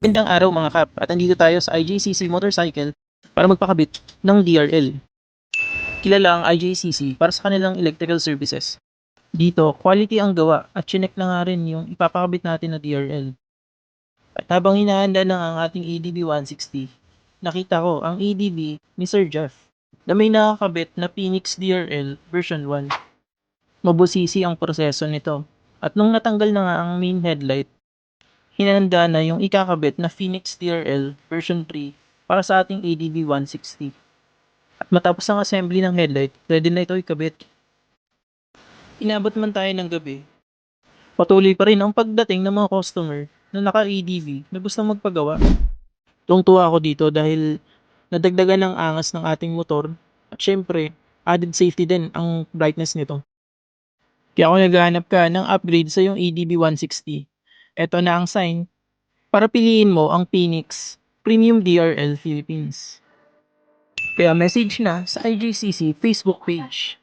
Magandang araw mga kap at andito tayo sa IJCC Motorcycle para magpakabit ng DRL. Kilala ang IJCC para sa kanilang electrical services. Dito, quality ang gawa at chinek na nga rin yung ipapakabit natin na DRL. At habang hinahanda na ang ating ADB 160, nakita ko ang ADB ni Sir Jeff na may nakakabit na Phoenix DRL version 1. Mabusisi ang proseso nito at nung natanggal na nga ang main headlight, hinanda na yung ikakabit na Phoenix DRL version 3 para sa ating ADB 160. At matapos ang assembly ng headlight, ready na ito ikabit. Inabot man tayo ng gabi, patuloy pa rin ang pagdating ng mga customer na naka-ADV na gusto magpagawa. Tuwang-tuwa ako dito dahil nadagdagan ng angas ng ating motor at syempre, added safety din ang brightness nito. Kaya kung naghahanap ka ng upgrade sa iyong ADB 160, eto na ang sign para piliin mo ang Phoenix Premium DRL Philippines. Kaya message na sa IGCC Facebook page.